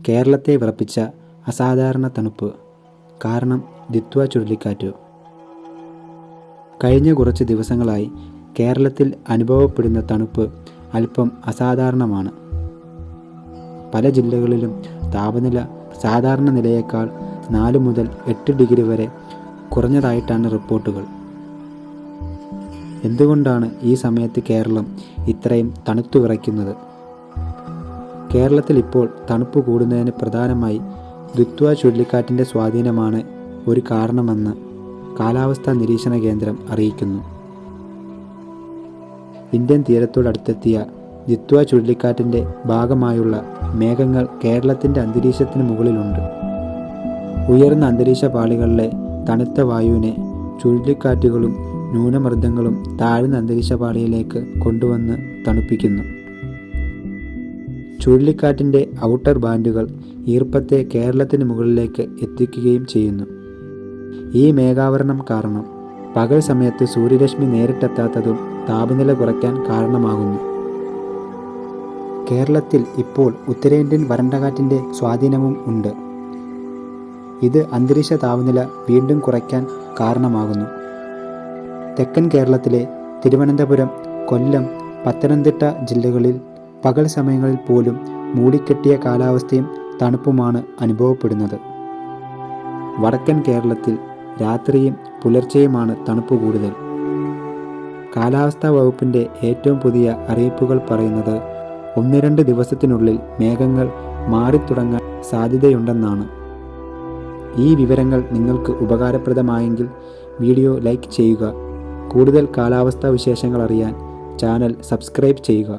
കേരളത്തെ വിറപ്പിച്ച അസാധാരണ തണുപ്പ്. കാരണം ദിത്വ ചുഴലിക്കാറ്റ്. കഴിഞ്ഞ കുറച്ച് ദിവസങ്ങളായി കേരളത്തിൽ അനുഭവപ്പെടുന്ന തണുപ്പ് അല്പം അസാധാരണമാണ്. പല ജില്ലകളിലും താപനില സാധാരണ നിലയേക്കാൾ 4 മുതൽ 8 ഡിഗ്രി വരെ കുറഞ്ഞതായിട്ടാണ് റിപ്പോർട്ടുകൾ. എന്തുകൊണ്ടാണ് ഈ സമയത്ത് കേരളം ഇത്രയും തണുത്തു വിറയ്ക്കുന്നത്? കേരളത്തിൽ ഇപ്പോൾ തണുപ്പ് കൂടുന്നതിന് പ്രധാനമായി ദിത്വ ചുഴലിക്കാറ്റിൻ്റെ സ്വാധീനമാണ് ഒരു കാരണമെന്ന് കാലാവസ്ഥാ നിരീക്ഷണ കേന്ദ്രം അറിയിക്കുന്നു. ഇന്ത്യൻ തീരത്തോടടുത്തെത്തിയ ദിത്വ ചുഴലിക്കാറ്റിൻ്റെ ഭാഗമായുള്ള മേഘങ്ങൾ കേരളത്തിൻ്റെ അന്തരീക്ഷത്തിന് മുകളിലുണ്ട്. ഉയർന്ന അന്തരീക്ഷ പാളികളിലെ തണുത്ത വായുവിനെ ചുഴലിക്കാറ്റുകളും ന്യൂനമർദ്ദങ്ങളും താഴ്ന്ന അന്തരീക്ഷ പാളിയിലേക്ക് കൊണ്ടുവന്ന് തണുപ്പിക്കുന്നു. ചുഴലിക്കാറ്റിൻ്റെ ഔട്ടർ ബാൻഡുകൾ ഈർപ്പത്തെ കേരളത്തിന് മുകളിലേക്ക് എത്തിക്കുകയും ചെയ്യുന്നു. ഈ മേഘാവരണം കാരണം പകൽ സമയത്ത് സൂര്യരശ്മി നേരിട്ടെത്താത്തതും താപനില കുറയ്ക്കാൻ കാരണമാകുന്നു. കേരളത്തിൽ ഇപ്പോൾ ഉത്തരേന്ത്യൻ വരണ്ടകാറ്റിൻ്റെ സ്വാധീനവും ഉണ്ട്. ഇത് അന്തരീക്ഷ താപനില വീണ്ടും കുറയ്ക്കാൻ കാരണമാകുന്നു. തെക്കൻ കേരളത്തിലെ തിരുവനന്തപുരം, കൊല്ലം, പത്തനംതിട്ട ജില്ലകളിൽ പകൽ സമയങ്ങളിൽ പോലും മൂടിക്കെട്ടിയ കാലാവസ്ഥയും തണുപ്പുമാണ് അനുഭവപ്പെടുന്നത്. വടക്കൻ കേരളത്തിൽ രാത്രിയും പുലർച്ചെയുമാണ് തണുപ്പ് കൂടുതൽ. കാലാവസ്ഥാ വകുപ്പിൻ്റെ ഏറ്റവും പുതിയ അറിയിപ്പുകൾ പറയുന്നത് 1-2 ദിവസത്തിനുള്ളിൽ മേഘങ്ങൾ മാറിത്തുടങ്ങാൻ സാധ്യതയുണ്ടെന്നാണ്. ഈ വിവരങ്ങൾ നിങ്ങൾക്ക് ഉപകാരപ്രദമായെങ്കിൽ വീഡിയോ ലൈക്ക് ചെയ്യുക. കൂടുതൽ കാലാവസ്ഥാ വിശേഷങ്ങൾ അറിയാൻ ചാനൽ സബ്സ്ക്രൈബ് ചെയ്യുക.